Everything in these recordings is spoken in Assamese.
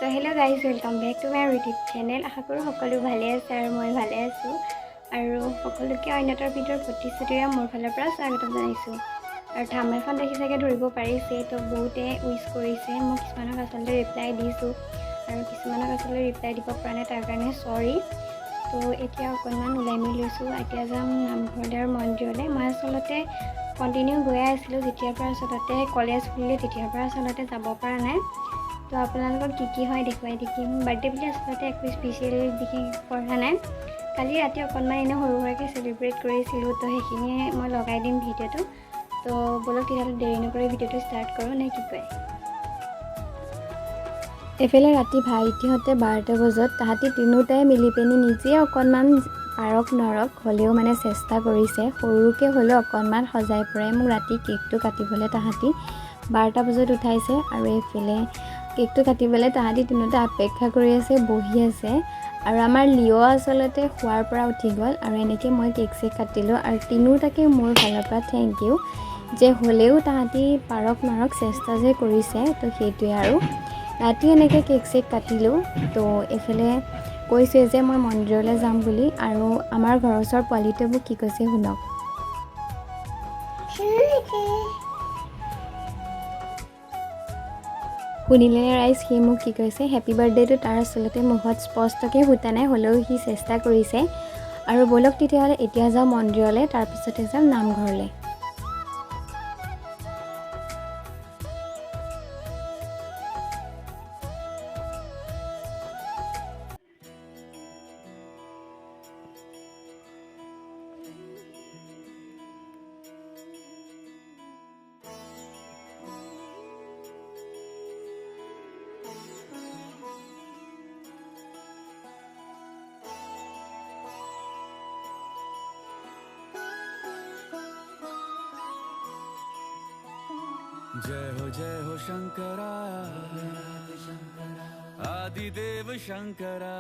Hello guys welcome back to my YouTube channel. आशा करूँ সকলো ভালে আছে আৰু মই ভালে আছোঁ আৰু সকলোকে অন্যতাৰ ভিতৰত প্ৰতিশ্ৰুতিৰে মোৰ ফালৰ পৰা স্বাগতম জনাইছোঁ। আৰু থাম্বনেইলখন দেখি চাগে ধৰিব পাৰিছে, তো বহুতে উইচ কৰিছে। মই কিছুমানক আচলতে ৰিপ্লাই দিছোঁ আৰু কিছুমানক আচলতে ৰিপ্লাই দিব পৰা নাই, তাৰ কাৰণে চৰি। তো এতিয়া অকণমান ওলাই মেলি লৈছোঁ। এতিয়া যাম নামঘৰলৈ আৰু মন্দিৰলৈ। মই আচলতে কণ্টিনিউ গৈয়ে আছিলোঁ, যেতিয়াৰ পৰা আচলতে কলেজ খুলিলে তেতিয়াৰ পৰা আচলতে যাব পৰা নাই। তো আপোনালোকক কি হয় দেখুৱাই থাকিম। বাৰ্থডে বুলি আচলতে একো স্পেচিয়েল বিশেষ কৰা নাই। কালি ৰাতি অকণমান এনেই সৰু সুৰাকৈ চেলিব্ৰেট কৰিছিলোঁ, তো সেইখিনিয়ে মই লগাই দিম ভিডিঅ'টো। তো ব'লক তেতিয়াহ'লে দেৰি নকৰি ভিডিঅ'টো ষ্টাৰ্ট কৰোঁ, নে কি কয়। এইফালে ৰাতি ভাইটিহঁতে 12টা বজাত তাহাঁতি তিনিওটাই মিলি পিনি নিজে অকণমান পাৰক নৰক হ'লেও মানে চেষ্টা কৰিছে, সৰুকৈ হ'লেও অকণমান সজাই পৰাই মোক ৰাতি কেকটো কাটিবলৈ তাহাঁতি 12টা বজাত উঠাইছে। আৰু এইফালে কেকটো কাটিবলৈ তাহাঁতি তিনিওটা অপেক্ষা কৰি আছে, বহি আছে। আৰু আমাৰ লিঅ' আচলতে শোৱাৰ পৰা উঠি গ'ল আৰু এনেকৈ মই কেক চেক কাটিলোঁ। আৰু তিনিওটাকে মোৰ ফালৰ পৰা থেংক ইউ, যে হ'লেও তাহাঁতি পাৰক নৰক চেষ্টা যে কৰিছে। তো সেইটোৱে আৰু ৰাতি এনেকৈ কেক চেক কাটিলোঁ। তো এইফালে কৈছে যে মই মন্দিৰলৈ যাম বুলি, আৰু আমাৰ ঘৰৰ ওচৰৰ পোৱালিটোৱে মোক কি কৈছে শুনক। শুনিলেনে ৰাইজ, সি মোক কি কৈছে। হেপী বাৰ্থডেটো তাৰ আচলতে মুখত স্পষ্টকৈ ফুটা নাই, হ'লেও সি চেষ্টা কৰিছে। আৰু ব'লক তেতিয়াহ'লে এতিয়া যাওঁ মন্দিৰলৈ, তাৰপিছতে যাম নামঘৰলৈ। जय हो शंकरा आदिदेव शंकरा,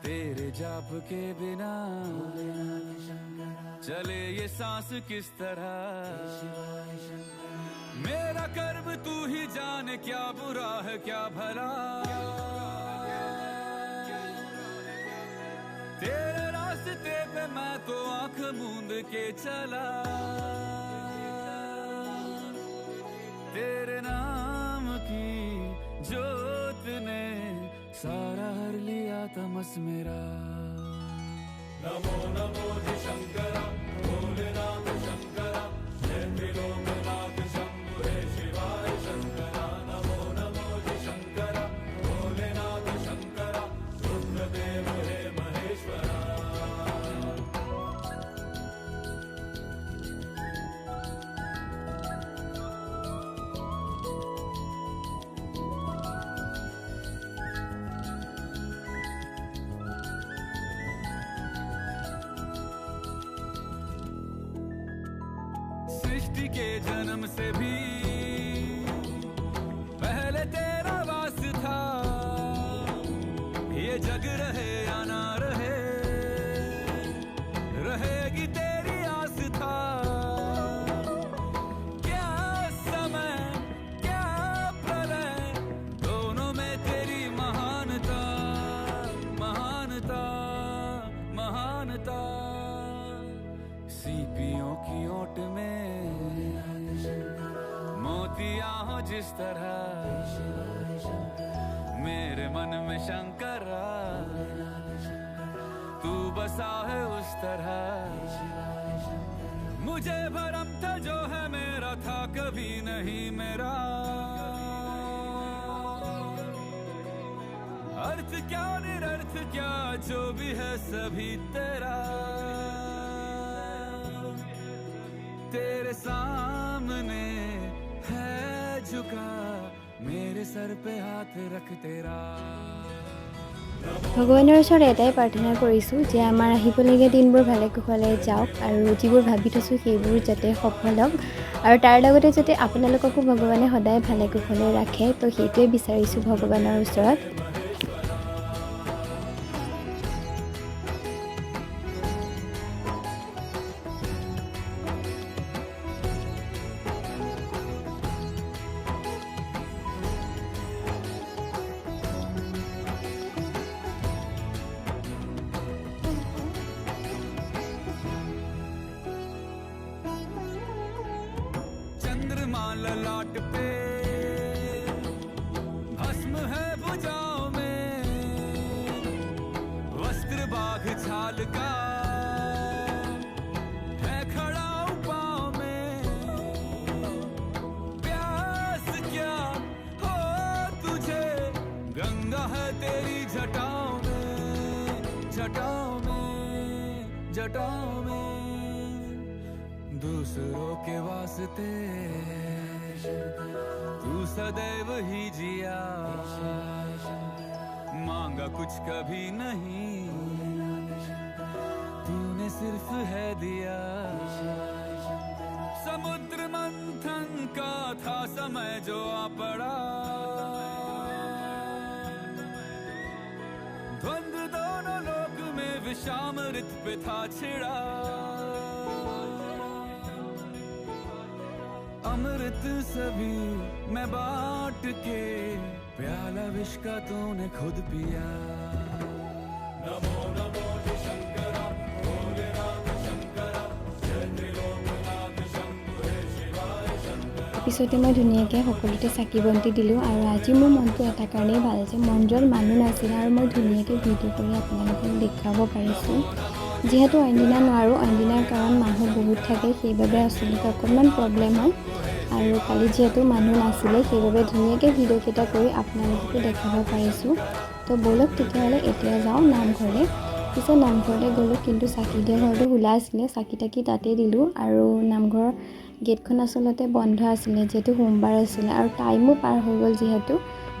तेरे जाप के बिना चले ये सांस किस तरह। मेरा कर्म तू ही जाने, क्या बुरा है क्या भला। तेरे रास्ते पे मैं तो आंख मूंद के चला, तेरे नाम की जोत ने सारा हर लिया तमस मेरा। नमो नमो जी शंकरा भोलेनाथ शंकरा, जय त्रिलोकनाथ शंभु हे शिवाय शंकरा। नमो नमो जी शंकरा भोलेनाथ शंकरा, रुद्रदेव हे महेश्वरा। सृष्टि के जन्म से भी पहले तेरा वास था, ये जग रहे या ना रहे, रहेगी तेरी आस था। क्या समय क्या प्रलय, दोनों में तेरी महानता महानता महानता। सीपियों की ओट में मोतिया हो जिस तरह, मेरे मन में शंकरा तू बसा है उस तरह। मुझे भरम था जो है मेरा था कभी नहीं मेरा, अर्थ क्या निरर्थ क्या जो भी है सभी तेरा। तेरे सामने है झुका, मेरे सर पे हाथ रख तेरा। ভগৱানৰ ওচৰত এটাই প্ৰাৰ্থনা কৰিছোঁ যে আমাৰ আহিবলগীয়া দিনবোৰ ভালে কুশলে যাওক, আৰু যিবোৰ ভাবি থৈছোঁ সেইবোৰ যাতে সফল হওক, আৰু তাৰ লগতে যাতে আপোনালোককো ভগৱানে সদায় ভালে কুশলে ৰাখে। তো সেইটোৱে বিচাৰিছোঁ ভগৱানৰ ওচৰত। चश्मा ललाट पे, भस्म है भुजाओं में, वस्त्र बाघ छाल का है खड़ा पाँव में। प्यास क्या हो तुझे, गंगा है तेरी जटाओं में, जटाओं में, जटाओं में। दूसरों के वास्ते तू सदैव ही जिया, मांगा कुछ कभी नहीं, तूने सिर्फ है दिया। समुद्र मंथन का था समय जो आ पड़ा, द्वंद्व दोनों लोक में विषामृत पे था छिड़ा। अमृत सभी मैं बांट के, प्याला विष का तूने खुद पिया। नमो नमो शंकरा, भोलेनाथ शंकरा, जय त्रिलोकनाथ शंभु हे शिवाय शंकरा। পিছতে মই ধুনীয়াকৈ সকলোতে চাকি বন্তি দিলোঁ আৰু আজি মোৰ মনটো এটা কাৰণেই ভাল যে মন্দিৰত মানুহ নাছিল আৰু মই ধুনীয়াকৈ ভিডিঅ' কৰি আপোনালোকক দেখুৱাব পাৰিছোঁ। যিহেতু অইনদিনা নোৱাৰোঁ, অইনদিনাৰ কাৰণ মানুহ বহুত থাকে, সেইবাবে আচলতে অকণমান প্ৰব্লেম হয়। আৰু কালি যিহেতু মানুহ নাছিলে সেইবাবে ধুনীয়াকৈ ভিডিঅ'কেইটা কৰি আপোনালোককো দেখাব পাৰিছোঁ। তো ব'লক তেতিয়াহ'লে এতিয়া যাওঁ নামঘৰলৈ। পিছে নামঘৰলৈ গ'লোঁ, কিন্তু চাকি দিয়া ঘৰটো খোলা আছিলে, চাকি তাকি তাতেই দিলোঁ। আৰু নামঘৰৰ গেটখন আচলতে বন্ধ আছিলে যিহেতু সোমবাৰ আছিলে, আৰু টাইমো পাৰ হৈ গ'ল যিহেতু।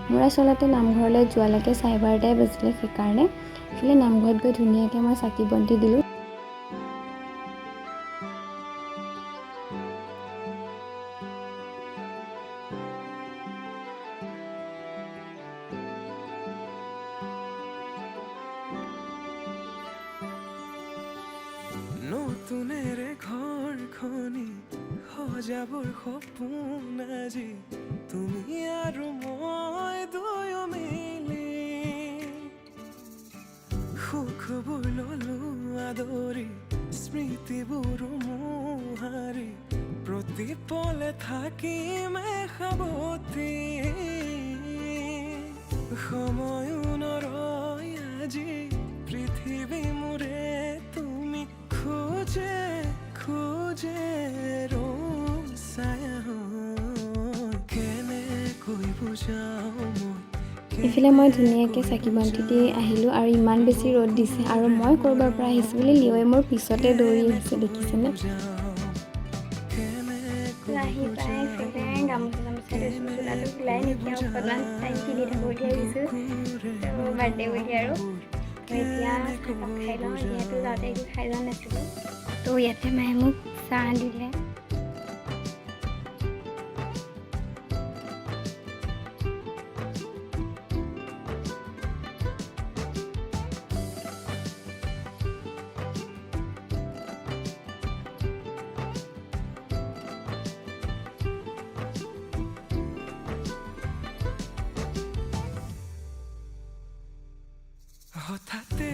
মোৰ আচলতে নামঘৰলৈ যোৱালৈকে 12:30 বাজিলে, সেইকাৰণে এইফালে নামঘৰত গৈ ধুনীয়াকৈ মই চাকি বন্তি দিলোঁ। নতুনেৰে ঘৰখনি সজাবৰ সপোন আজি, তুমি আৰু মই দুয়ো মিলি সুখবোৰ ললো আদৰি, স্মৃতিবোৰ মোহাৰি, প্ৰতি পলে থাকিমে সাৱতি। সময়ো নৰয় আজি, পৃথিৱী মোৰে তুমি খোজে খোজে ৰচায়া কেনেকৈ বুজাও মই। এইফালে মই ধুনীয়াকৈ চাকি বন্তি দি আহিলোঁ আৰু ইমান বেছি ৰ'দ দিছে, আৰু মই ক'ৰবাৰ পৰা আহিছোঁ বুলি লিঅ'ই মোৰ পিছতে দৌৰি আহিছে, দেখিছেনে? আহি পাই এইফালে গামোচা লৈছোঁ, চোলাটো খোলাই নেকি অকণমান টাইম পিন্ধি থাকোঁ বুলি ভাবিছোঁ, বাৰ্থডে বুলি আৰু। তো এতিয়া চাহকাপ খাই লওঁ, যিহেতু যাওঁতে একো খাই যোৱা নাছিলোঁ। তো ইয়াতে মায়ে মোক চাহ দিলে। হঠাতে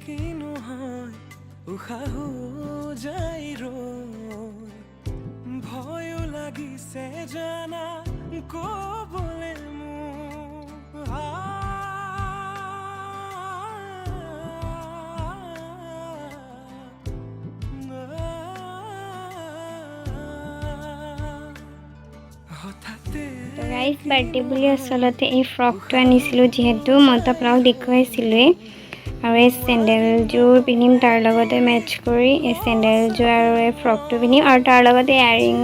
কিনো হয় উশাহো যাই ৰৈ, ভয়ো লাগিছে জানা ক'বলে মোৰ। হঠাতে গাইজ বাৰ্থডে বুলি আচলতে এই ফ্ৰকটো আনিছিলোঁ, যিহেতু মইতো আপোনাক দেখুৱাইছিলোঁৱেই। আৰু এই চেণ্ডেলযোৰ পিন্ধিম, তাৰ লগতে মেটচ কৰি এই চেণ্ডেলযোৰ আৰু এই ফ্ৰকটো পিন্ধিম, আৰু তাৰ লগতে ইয়াৰিং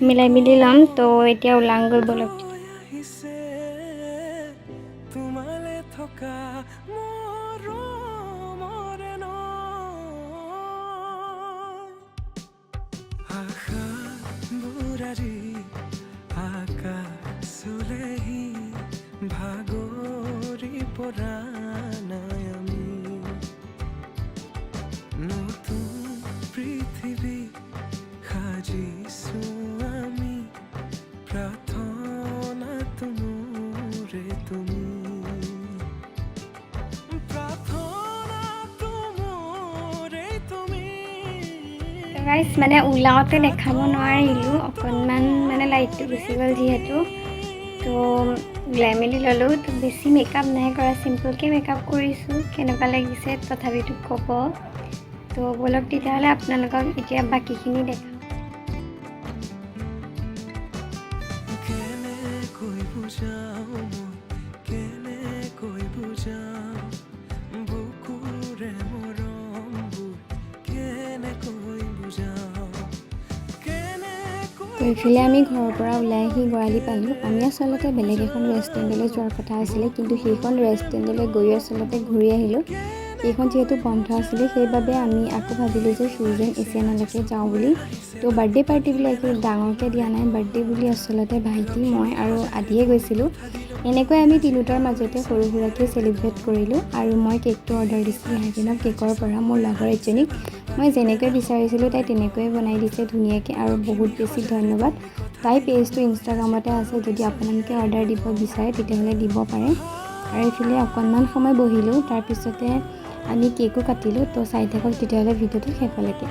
মিলাই মিলি ল'ম। তো এতিয়া ওলাংগৈ ব'লক। আহিছে তোমালে থকা মৰমৰে আশাবোৰ আজি আকাশ চুলেহি, ভাগৰি পৰা নাই আমি। নতুন পৃথিৱী সাজিছো আমি, প্ৰাৰ্থনা তোমৰে তুমি, প্ৰাৰ্থনা তোমৰে তুমি। গাইজ মানে ওলাওঁতে দেখাব নোৱাৰিলোঁ, অকণমান মানে লাইটটো গুচি গ'ল যিহেতু তো ওলাই মেলি ল'লোঁ তো বেছি মেকআপ নাই কৰা চিম্পলকৈ মেকআপ কৰিছোঁ কেনেকুৱা লাগিছে তথাপিতো ক'ব তো ব'লক তেতিয়াহ'লে আপোনালোকক এতিয়া বাকীখিনি দেখাওঁ তো এইফালে আমি ঘৰৰ পৰা ওলাই আহি গৰালি পালোঁ আমি আচলতে বেলেগ এখন ৰেষ্টুৰেণ্টলৈ যোৱাৰ কথা আছিলে কিন্তু সেইখন ৰেষ্টুৰেণ্টলৈ গৈ আচলতে ঘূৰি আহিলোঁ সেইখন যিহেতু বন্ধ আছিলে সেইবাবে আমি আকৌ ভাবিলোঁ যে ফিউজন এছিয়ানলৈকে যাওঁ বুলি তো বাৰ্থডে পাৰ্টিবিলাকে ডাঙৰকৈ দিয়া নাই বাৰ্থডে বুলি আচলতে ভাইটি মই আৰু আদিয়ে গৈছিলোঁ এনেকৈ আমি তিনিওটাৰ মাজতে সৰু সুৰাকৈ চেলিব্ৰেট কৰিলোঁ আৰু মই কেকটো অৰ্ডাৰ দিছিলোঁ হাইজেনক কেকৰ পৰা মোৰ লগৰ এজনীক মই যেনেকৈ বিচাৰিছিলোঁ তাই তেনেকৈয়ে বনাই দিছে ধুনীয়াকৈ আৰু বহুত বেছি ধন্যবাদ তাই পেজটো ইনষ্টাগ্ৰামতে আছে যদি আপোনালোকে অৰ্ডাৰ দিব বিচাৰে তেতিয়াহ'লে দিব পাৰে আৰু এইফালে অকণমান সময় বহিলোঁ তাৰপিছতে আমি কেকো কাটিলোঁ তো চাই থাকক তেতিয়াহ'লে ভিডিঅ'টো শেষলৈকে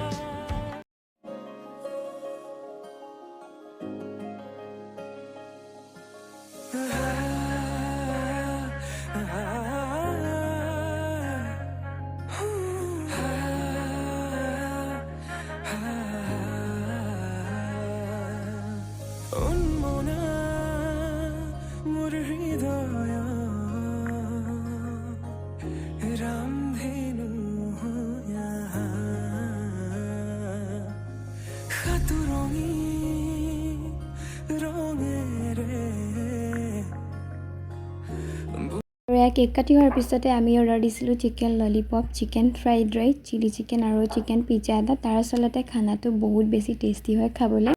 কেক কাটি হোৱাৰ পিছতে আমি অৰ্ডাৰ দিছিলোঁ chicken lollipop chicken fried rice chilli chicken আৰু চিকেন পিজ্জা এটা তাৰ আচলতে খানাটো বহুত বেছি টেষ্টি হয় খাবলৈ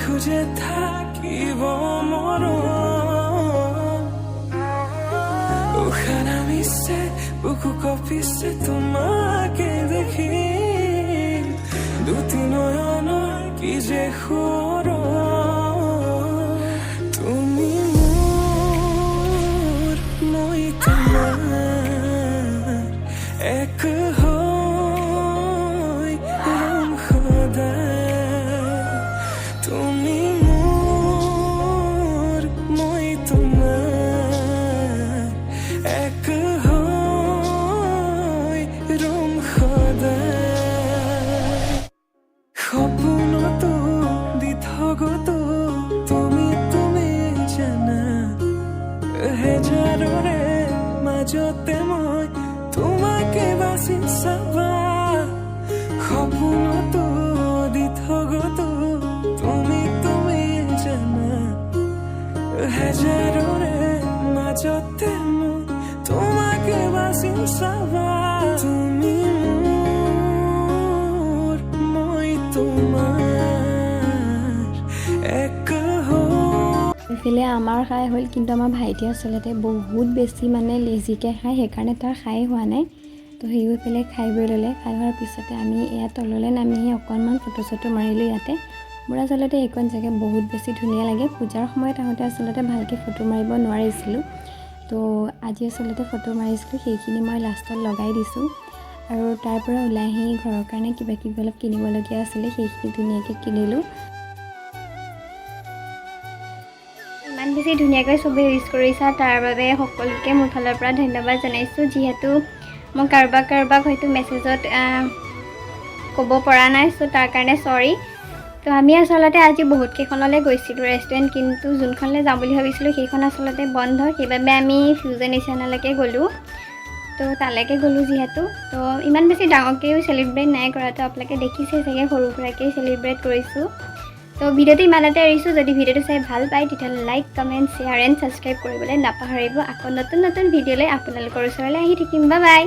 খুঁজে থাকিব মন উশাহ নামিছে বুকু কঁপিছে তোমাকে দেখি দুটি নয়নৰ কি যে সুৰ তুমি মোৰ মই তোমাৰ এক হৈ ৰম সদায় তুমি মোৰ মই তোমাৰ এক হৈ ৰম সদায় সপোনতো দি থগতো তুমি জানা হেজাৰৰে মাজতে মই তোমাকে বাচি চাবা সপোনতো দি থগতো তুমি জানা হেজাৰৰে মাজতে মই তোমাকে বাচি চাবা তুমি মোৰ মই তোমাৰ এক এইফালে আমাৰ খাই হ'ল কিন্তু আমাৰ ভাইটি আচলতে বহুত বেছি মানে লেজিকৈ খায় সেইকাৰণে তাৰ খাই হোৱা নাই তো সিও এইফালে খাই বৈ ল'লে খাই হোৱাৰ পিছতে আমি এয়া তললৈ নামি আহি অকণমান ফটো চটো মাৰিলোঁ ইয়াতে মোৰ আচলতে এইখন জেগা বহুত বেছি ধুনীয়া লাগে পূজাৰ সময়ত আহোঁতে আচলতে ভালকৈ ফটো মাৰিব নোৱাৰিছিলোঁ তো আজি আচলতে ফটো মাৰিছিলোঁ সেইখিনি মই লাষ্টত লগাই দিছোঁ আৰু তাৰ পৰা ওলাই আহি ঘৰৰ কাৰণে কিবা কিবি অলপ কিনিবলগীয়া আছিলে সেইখিনি ধুনীয়াকৈ কিনিলোঁ ইমান বেছি ধুনীয়াকৈ চবেই ইউজ কৰিছা তাৰ বাবে সকলোকে মোৰ ফালৰ পৰা ধন্যবাদ জনাইছোঁ যিহেতু মই কাৰোবাক হয়তো মেছেজত ক'ব পৰা নাই চ' তাৰ কাৰণে চৰি তো আমি আচলতে আজি বহুত কেইখনলৈ গৈছিলোঁ ৰেষ্টুৰেণ্ট, কিন্তু যোনখনলৈ যাম বুলি ভাবিছিলোঁ সেইখন আচলতে বন্ধ, সেইবাবে আমি ফিউজন এছিয়ানালৈকে গ'লোঁ। তো তালৈকে গ'লোঁ যিহেতু, তো ইমান বেছি ডাঙৰকৈও চেলিব্ৰেট নাই কৰা, তো আপোনালোকে দেখিছে চাগে সৰু সুৰাকৈ চেলিব্ৰেট কৰিছোঁ। তো ভিডিঅ'টো ইমানতে এৰিছোঁ। যদি ভিডিঅ'টো চাই ভাল পায় তেতিয়াহ'লে like, comment, share and subscribe কৰিবলৈ নাপাহৰিব। আকৌ নতুন নতুন ভিডিঅ'লৈ আপোনালোকৰ ওচৰলৈ আহি থাকিম। Bye bye.